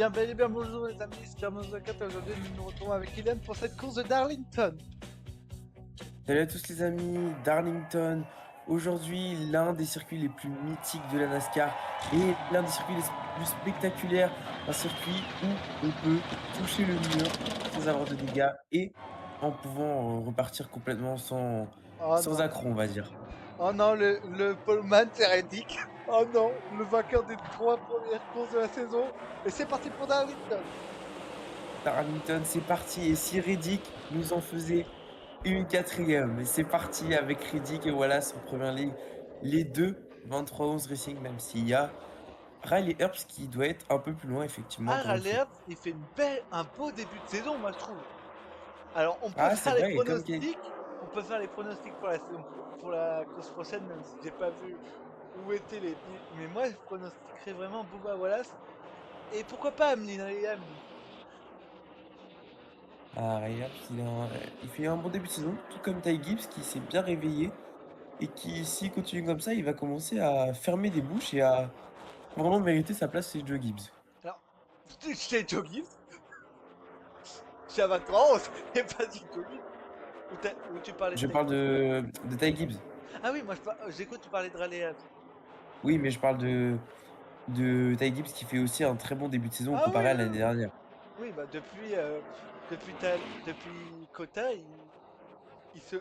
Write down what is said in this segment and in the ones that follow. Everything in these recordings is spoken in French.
bien, bel et bien bonjour les amis, c'est Germans24 et aujourd'hui nous nous retrouvons avec Kylian pour cette course de Darlington. Salut à tous les amis, Darlington. Aujourd'hui, l'un des circuits les plus mythiques de la NASCAR et l'un des circuits les plus spectaculaires. Un circuit où on peut toucher le mur sans avoir de dégâts et en pouvant repartir complètement Oh sans non, accroc, on va dire. oh non, le poleman c'est Reddick. Oh non, le vainqueur des 3 premières courses de la saison. Et c'est parti pour Darlington. Darlington, c'est parti. Et si Reddick nous en faisait une quatrième, et c'est parti avec Reddick et voilà son première ligue. Les deux 23-11 Racing, même s'il y a Riley Herbst qui doit être un peu plus loin, effectivement, Ah, pour une fois. Raleigh, il fait un beau début de saison moi je trouve. Alors on peut Ah, c'est faire les vrai, et pronostics, pour la saison, pour la course prochaine même si j'ai pas vu où étaient les... Mais moi je pronostiquerais vraiment Bubba Wallace. Et pourquoi pas Ameline Rayam. Ah, Riley Herbst, il fait un bon début de saison, tout comme Ty Gibbs qui s'est bien réveillé et qui, s'il continue comme ça, il va commencer à fermer des bouches et à vraiment mériter sa place chez Joe Gibbs. Alors, chez Joe Gibbs, chez Avatrance, et pas du Joe Gibbs. Ou tu parlais de Je Ty parle Gibbs. de Ty Gibbs. Ah oui, moi j'écoute, tu parlais de Raleigh. Oui, mais je parle de Ty Gibbs qui fait aussi un très bon début de saison Ah oui, comparé à oui, l'année oui. dernière. Oui, bah depuis Kota, il se,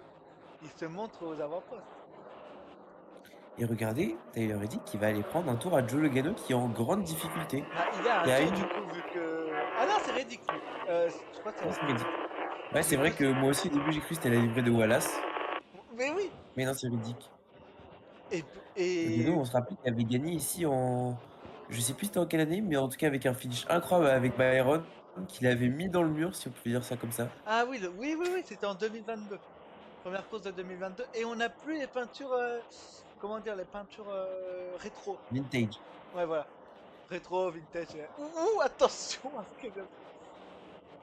il se montre aux avant-postes. Et regardez, Tyler Reddick qui va aller prendre un tour à Joe Logano qui est en grande difficulté. Bah, il a un Qui a tour une... du coup, vu que. Ah non, c'est Reddick lui. Je crois que c'est Non, c'est Reddick. Reddick. Ouais, Du c'est coup, vrai que moi aussi au début j'ai cru que c'était la livrée de Wallace. mais oui! Mais non, c'est Reddick. Et, Logano, et on se rappelle qu'il avait gagné ici en... Je sais plus c'était en quelle année, mais en tout cas avec un finish incroyable avec Byron, qu'il avait mis dans le mur, si on pouvait dire ça comme ça. ah oui, oui, c'était en 2022. Première course de 2022. Et on n'a plus les peintures. Comment dire, les peintures rétro. Vintage. Ouais, voilà. Rétro, vintage. Attention à ce que je...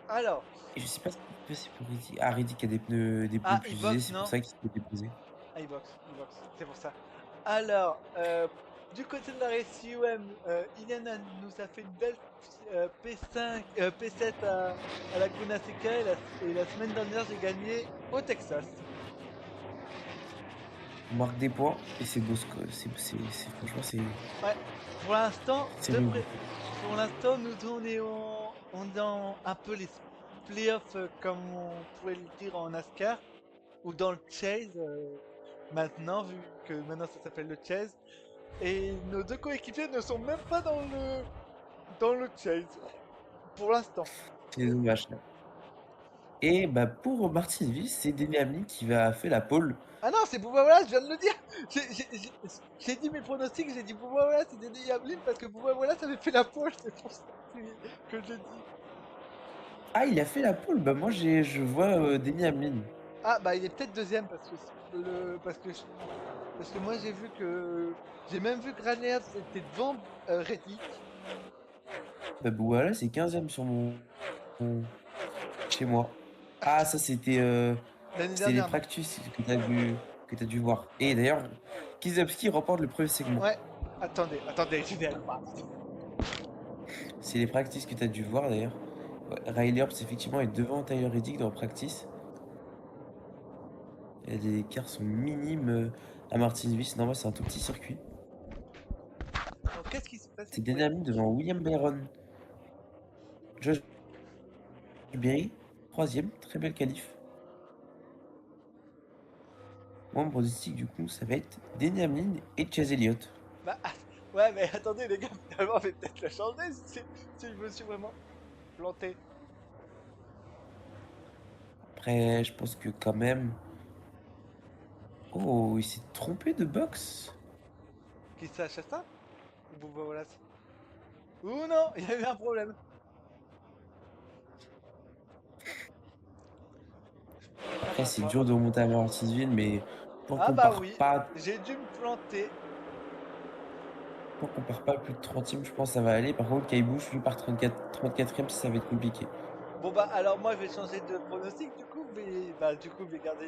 Alors, Et je sais pas ce qui se passe pour Reddick. Ah, Reddick a des pneus ah, plus usés, iBox, c'est pour non? ça qu'il s'est déposé. Ah, iBox, c'est pour ça. Alors, du côté de la RSUM, Iliana nous a fait une belle P5, P7 à Laguna Seca et la semaine dernière j'ai gagné au Texas. On marque des points et c'est beau, franchement, Ouais, pour l'instant, c'est réussi. pour l'instant, nous on est dans un peu les playoffs comme on pourrait le dire en NASCAR ou dans le Chase maintenant, vu que maintenant ça s'appelle le Chase. Et nos deux coéquipiers ne sont même pas dans le Chase pour l'instant. C'est dommage. Et bah, pour Martinsville, c'est Denny Hamlin qui va faire la pole. Ah non, c'est Bouba Wallace, je viens de le dire. J'ai dit mes pronostics, j'ai dit Bouba Wallace et Denis Hamlin parce que Bouba Wallace avait fait la pole, c'est pour ça que je dis. Ah, il a fait la pole. Bah, moi, je vois Denny Hamlin. Ah bah il est peut-être deuxième parce que parce que moi j'ai vu que j'ai même vu que Ranieri était devant Reddick. Bah, voilà, c'est 15e sur chez moi. Ah, ça, L'année c'était les dernière, non? practices que t'as dû voir. Et d'ailleurs, Kizowski remporte le premier segment. Ouais. Attendez, je vais aller voir. C'est les practices que t'as dû voir, d'ailleurs. Ouais, Riley Herbst, effectivement, est devant Tyler Reddick dans le practice. Et les écarts sont minimes à Martinsville. Normalement, c'est un tout petit circuit. Alors, qu'est-ce qui se passe? C'est Denny Oui. Hamlin devant William Byron. Josh Berry, troisième, très belle qualif. Moi, mon pronostic, du coup, ça va être Denny Hamlin et Chase Elliott. Bah, ouais, mais attendez les gars, finalement, on va peut-être la changer si je me suis vraiment planté. Après, je pense que quand même... Oh, il s'est trompé de box. Qui ça, Chastain? Ou Bouba Wallace? Ou non, il y a eu un problème. Après, c'est Moi- dur de remonter à Martinsville, mais tant Ah qu'on bah part oui, pas, j'ai dû me planter. tant qu'on part pas plus de 30e, je pense que ça va aller. Par contre, Caibouche, lui, part 34e, ça va être compliqué. Bon bah alors moi je vais changer de pronostic du coup, mais bah du coup je vais garder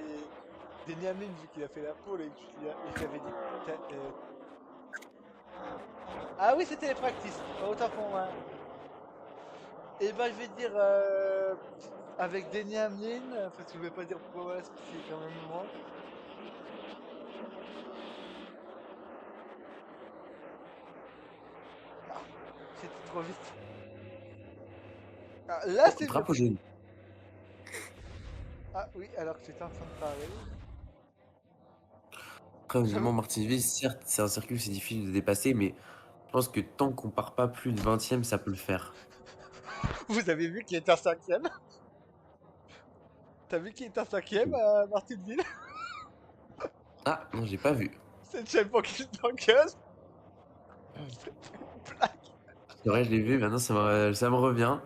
Denny Hamlin vu qu'il a fait la pole et que je l'avais dit. Ah oui c'était les practices, autant pour moi. Et bah, je vais dire avec Denny Hamlin, parce que je vais pas dire Prost, parce que c'est quand même loin. Ah, c'était trop vite. Ah, là, Oh, c'est mieux. drapeau jaune. Ah oui, alors que j'étais en train de parler. Après, J'avoue, honnêtement, Martinsville, certes, c'est un circuit où c'est difficile de dépasser, mais je pense que tant qu'on part pas plus de 20e, ça peut le faire. vous avez vu qu'il était en cinquième? T'as vu qu'il était en cinquième à Martinville? Ah, non, j'ai pas vu. C'est le champion qui s'engueule. C'était une blague. C'est vrai, je l'ai vu, maintenant ça me revient.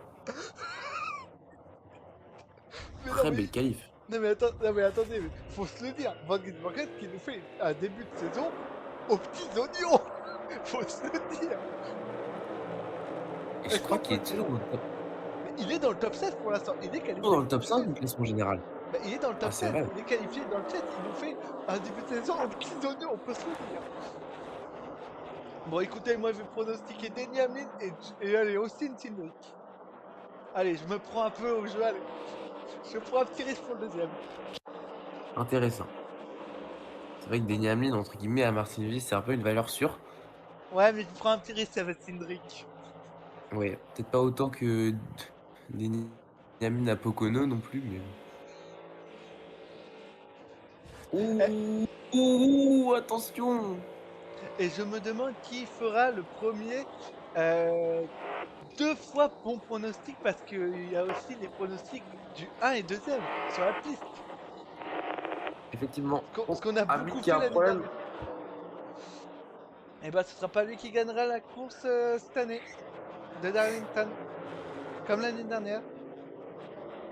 Mais non, Très mais, belle qualif. non, mais attendez, mais faut se le dire. Van Gisbergen qui nous fait un début de saison aux petits oignons. Faut se le dire. Et je Est-ce crois qu'on peut qu'il le est dire? toujours Mais il est dans le top 16 pour l'instant. Il est qualifié dans le pour le top 5 chase. du classement général. Bah, il est dans le Ah, top c'est 16. vrai. Il est qualifié dans le chase. Il nous fait un début de saison aux petits oignons. On peut se le dire. Bon, écoutez, moi je vais pronostiquer Denny Hamlin et allez, Austin Cindric. Allez, je me prends un peu au jeu. Allez, je prends un petit risque pour le deuxième. Intéressant. C'est vrai que Denny Hamlin, entre guillemets, à Martinsville, c'est un peu une valeur sûre. Ouais, mais je prends un petit risque avec Cindric. Ouais, peut-être pas autant que Denny Hamlin à Pocono non plus, mais. Eh, Ouh, ouh, attention! et je me demande qui fera le premier euh, deux fois bon pronostic parce qu'il y a aussi les pronostics du un et deuxième sur la piste. Effectivement. Ce Oh, qu'on a Hamlin beaucoup qui a fait un l'année problème. dernière. Et bah, ce sera pas lui qui gagnera la course cette année de Darlington, comme l'année dernière.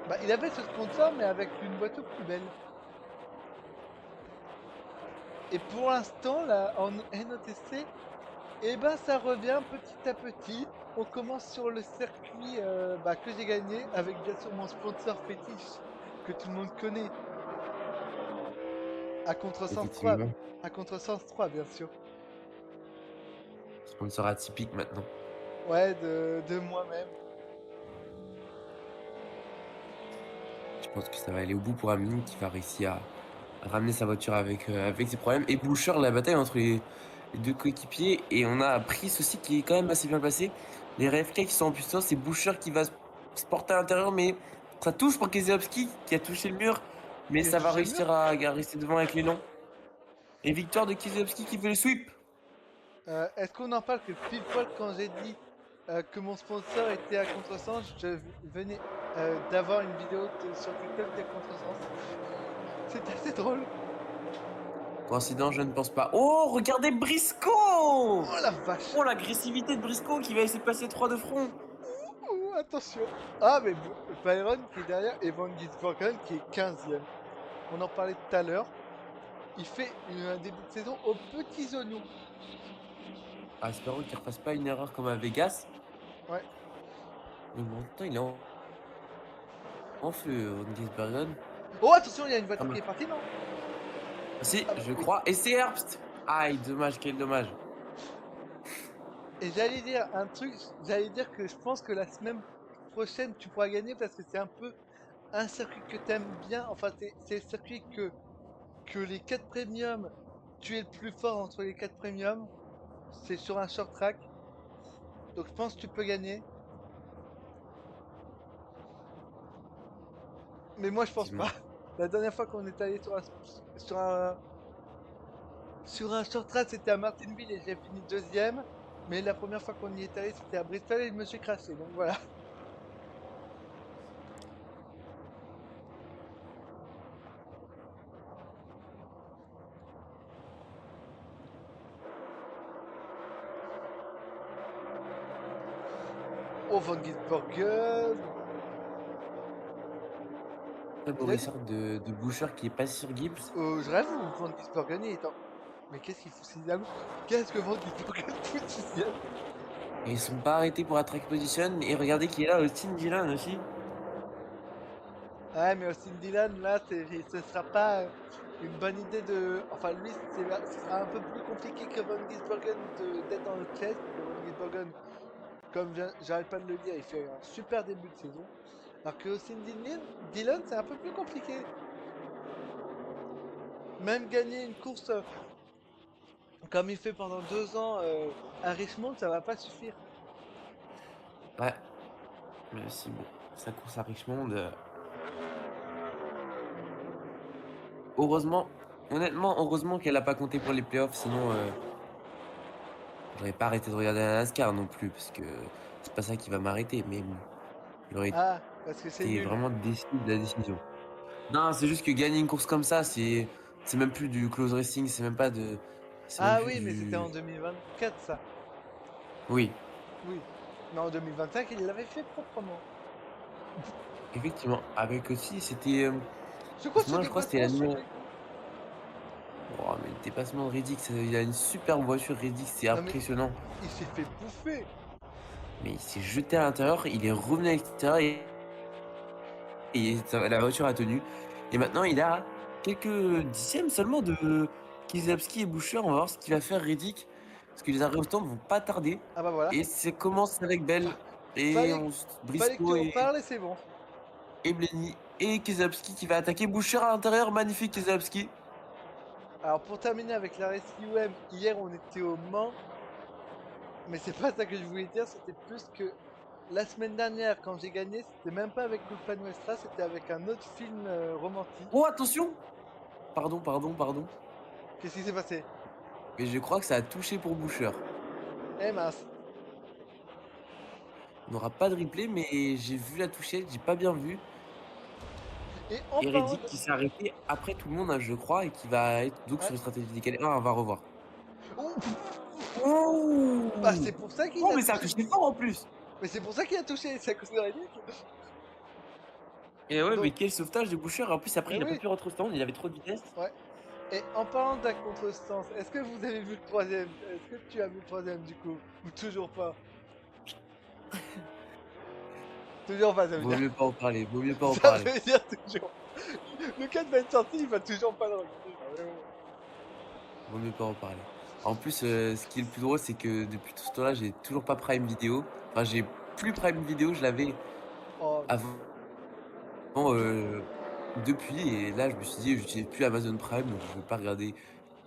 Bah, il avait ce sponsor, mais avec une voiture plus belle. Et pour l'instant, là, en NOTC, eh ben, ça revient petit à petit. On commence sur le circuit bah, que j'ai gagné, avec bien sûr mon sponsor fétiche, que tout le monde connaît, à Contresens 3. Effectivement. À Contresens 3, bien sûr. Sponsor atypique maintenant. Ouais, de moi-même. Je pense que ça va aller au bout pour Hamlin qui va réussir à ramener sa voiture avec ses problèmes. Et Boucher, la bataille entre les deux coéquipiers. Et on a Pris aussi qui est quand même assez bien placé. Les RFK qui sont en puissance. C'est Boucher qui va se porter à l'intérieur. Mais ça touche pour Keselowski qui a touché le mur. Mais Il a ça va touché le mur. réussir à rester devant avec les longs. Et victoire de Keselowski qui fait le sweep. Est-ce qu'on en parle que pile poil quand j'ai dit que mon sponsor était à Contresens, je venais d'avoir une vidéo sur TikTok de Contresens. C'est assez drôle. Coïncidence, je ne pense pas. Oh, regardez Briscoe! Oh la vache! Oh, l'agressivité de Briscoe qui va essayer de passer 3 de front. Ouh, attention! Ah, mais Byron qui est derrière et Van Gisbergen qui est 15e. On en parlait tout à l'heure. Il fait un début de saison aux petits oignons. Ah, espérons qu'il ne refasse pas une erreur comme à Vegas. Ouais. Mais bon, en même temps, il est en feu, Van Gisbergen. Oh, attention, il y a une Ah, voiture qui bah. est partie, non? Si, Ah, bah je oui. crois. Et c'est Herbst. Aïe, dommage, quel dommage. Et j'allais dire un truc, j'allais dire que je pense que la semaine prochaine, tu pourras gagner parce que c'est un peu un circuit que t'aimes bien. Enfin, c'est le circuit que les 4 premiums, tu es le plus fort entre les 4 premiums. C'est sur un short track. Donc je pense que tu peux gagner. Mais moi, je pense Effectivement. pas. La dernière fois qu'on est allé sur un, sur un short track, c'était à Martinville et j'ai fini deuxième. Mais la première fois qu'on y est allé, c'était à Bristol et je me suis craché. Donc voilà. Oh, Van Gisbergen. Très beau Il a dit. ressort de Boucher qui est passé sur Gibbs. Je rêve où Van Gisbergen il est en. Mais qu'est-ce qu'il fout sixième? Qu'est-ce que Van Gisbergen fout sixième? Et ils sont pas arrêtés pour la track position. Et regardez qui est là, Austin Dillon aussi. Ouais, mais Austin Dillon, là, ce sera pas une bonne idée de. Enfin, lui, ce sera un peu plus compliqué que Van Gisbergen d'être dans le chase, parce que Van Gisbergen, comme j'arrête pas de le dire, il fait un super début de saison. Alors que Austin Dillon, c'est un peu plus compliqué. Même gagner une course comme il fait pendant 2 ans à Richmond, ça va pas suffire. Ouais, mais si bon, sa course à Richmond, heureusement, honnêtement, heureusement qu'elle a pas compté pour les playoffs, sinon j'aurais pas arrêté de regarder la NASCAR non plus, parce que c'est pas ça qui va m'arrêter, mais bon, j'aurais Ah, parce que c'est été nul. vraiment déçu de la décision. Non, c'est juste que gagner une course comme ça, c'est même plus du close racing, c'est même Ah plus oui, mais c'était du... en 2024 ça. Oui, Oui. Mais en 2025, il l'avait fait proprement. effectivement, avec aussi, c'était... C'est à quoi ce ce moment-là, je crois que c'était dépassement la sur numéro... les... Oh, mais le dépassement de Reddick, il a une superbe voiture, Reddick, c'est Non mais, impressionnant. il s'est fait bouffer. Mais il s'est jeté à l'intérieur, il est revenu à l'extérieur et la voiture a tenu. Et maintenant, il a quelques dixièmes seulement de Kizabski et Boucher. On va voir ce qu'il va faire Reddick. Parce que les arrêts au stand vont pas tarder. Ah bah voilà. Et ça commence avec Bell et Fallait, fallait que tu Briscoe en parles et c'est bon. et Blenny et Kizabski qui va attaquer Boucher à l'intérieur. Magnifique Kizabski. Alors pour terminer avec la race UM, hier on était au Mans, mais c'est pas ça que je voulais dire, c'était plus que la semaine dernière quand j'ai gagné, c'était même pas avec Culpa Nuestra, c'était avec un autre film romantique. Oh, attention! Pardon, pardon, pardon. Qu'est-ce qui s'est passé? Mais je crois que ça a touché pour Boucher. Eh mince. On n'aura pas de replay, mais j'ai vu la touchette, j'ai pas bien vu. Et en Et parlant Reddick de... qui s'est arrêté après tout le monde, hein, je crois, et qui va être donc sur Ouais. une stratégie décalée. Ah, on va revoir. Ouh, bah Oh! c'est pour ça qu'il Oh, a mais ça a touché. touché fort en plus! Mais c'est pour ça qu'il a touché, c'est à cause de Reddick. Et ouais, mais Donc, quel sauvetage de Boucher! En plus, après, mais il a pas oui, pu rentrer au stand, il avait trop de vitesse. ouais. Et en parlant d'un contresens, est-ce que vous avez vu le troisième? Est-ce que tu as vu le troisième du coup? Ou toujours pas? Toujours pas, ça veut Vaut dire. mieux pas en parler, vaut mieux pas en Ça parler. veut dire toujours. Le 4 va être sorti, il va toujours pas le regarder. Vaut mieux pas en parler. En plus, ce qui est le plus drôle, c'est que depuis tout ce temps-là, j'ai toujours pas Prime Video. Enfin, j'ai plus Prime Video, je l'avais Oh non. avant, depuis, et là, je me suis dit, j'utilise plus Amazon Prime, donc je vais pas regarder.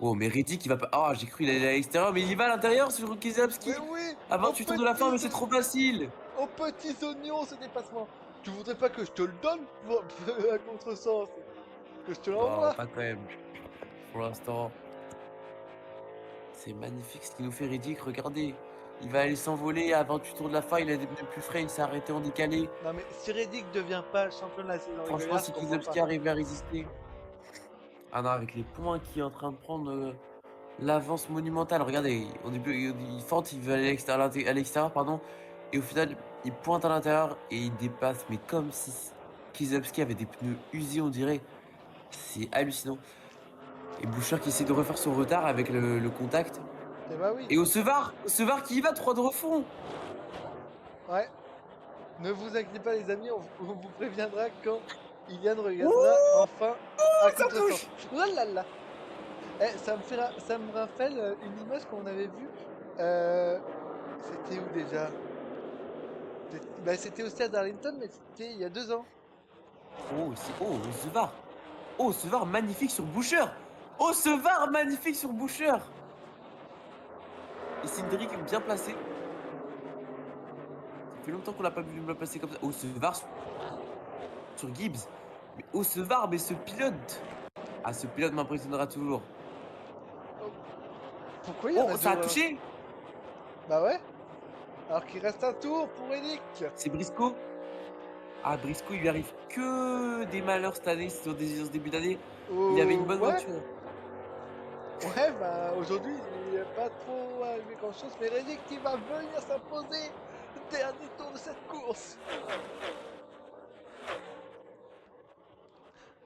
Oh, mais Reddick, il va pas. Ah, j'ai cru qu'il allait à l'extérieur, mais il va à l'intérieur sur Mais Kizabski oui, à aux 28 tours de la fin, mais c'est trop facile! petits oignons ce dépassement. Tu voudrais pas que je te le donne pour à contresens? Que je te Non, l'envoie? pas quand même. Pour l'instant, c'est magnifique ce qu'il nous fait Reddick. Regardez, il va aller s'envoler à 28 tours de la fin. Il a des pneus plus frais, il s'est arrêté en décalé. Non mais si Reddick devient pas champion de la saison Franchement, régulière, je si comprends Kizovski pas. arrive à résister. Ah non, avec les points qui est en train de prendre l'avance monumentale. Regardez, au début, il fente, il veut aller à l'extérieur, pardon. Et au final, il pointe à l'intérieur et il dépasse. Mais comme si Kizovski avait des pneus usés, on dirait. C'est hallucinant. Et Boucher qui essaie de refaire son retard avec le contact. Eh bah oui, Et Au Sevar qui y va, 3 de refond. ouais. Ne vous inquiétez pas les amis, on vous préviendra quand Ilian regardera Ouh, enfin à ça contresens. touche. Oh là là. Eh, ça me rappelle une image qu'on avait vue. Euh, C'était où déjà? Bah, c'était au stade d'Arlington, mais c'était il y a 2 ans. Sevar. Oh, Sevar magnifique sur Boucher. Oh, Sevar magnifique sur Boucher. Et Cindric bien placé. Ça fait longtemps qu'on l'a pas vu bien placé comme ça. Oh, Sevar sur Gibbs. Mais oh, Sevar, mais ce pilote. Ah, ce pilote m'impressionnera toujours. Oh, pourquoi il y en Oh, a ça a toujours un? touché. Bah ouais. Alors qu'il reste un tour pour Eric. C'est Briscoe. Ah, Briscoe, il lui arrive que des malheurs cette année, sur ce début d'année. Il avait une Oh bonne ouais. voiture. Ouais, bah aujourd'hui il n'y a pas trop arrivé grand chose, mais Eric qui va venir s'imposer. Dernier tour de cette course.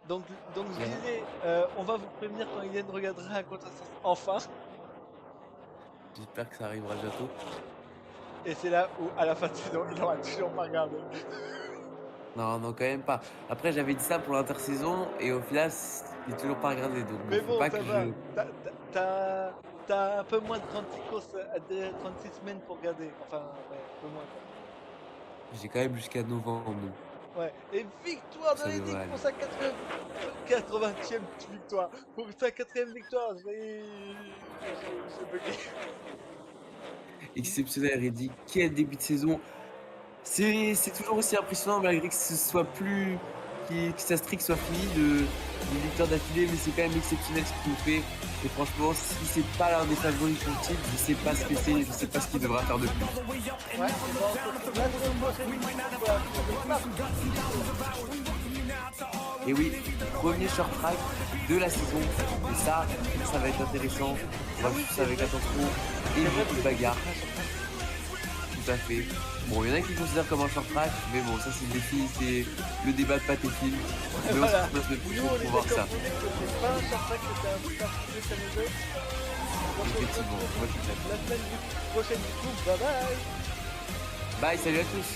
Donc, donc je Bien. disais, on va vous prévenir quand Ilian regardera à contresens enfin. J'espère que ça arrivera bientôt. Et c'est là où, à la fin de saison, il aura toujours pas regardé. Non, non, quand même pas. Après, j'avais dit ça pour l'intersaison et au final, j'ai toujours pas regardé. Donc, bon, Mais faut bon, pas ça que va. je. T'as t'as un peu moins de 36 courses, 36 semaines pour garder. Enfin, ouais, un peu moins. J'ai quand même jusqu'à novembre, donc Ouais. Et victoire de ça Reddick devrait pour aller. sa 80e victoire. Pour sa 4e victoire, j'ai bugué. Exceptionnel, Reddick. Quel début de saison. C'est toujours aussi impressionnant malgré que ce soit plus que sa streak soit finie de victoires d'affilée, mais c'est quand même exceptionnel ce qu'il nous fait. Et franchement, si c'est pas l'un des favoris pour le titre, je sais pas ce que c'est, je sais pas ce qu'il devra faire de plus. Ouais, et ben on se retrouve la semaine prochaine pour la Et oui, premier short track de la saison. Et ça va être intéressant. On va suivre ça avec attention et beaucoup de bagarres. Tout à fait. Bon, il y en a qui considèrent comme un short track, mais bon, ça c'est le défi, c'est le débat de Pat et Phil. Mais on se Voilà. retrouve la semaine Nous, prochaine on pour était voir ça. convaincus que c'était pas un short-track, c'était un super sujet challenger. Donc on se Effectivement, retrouve moi je suis d'accord. la semaine prochaine du coup. Bye bye. Bye, salut à tous.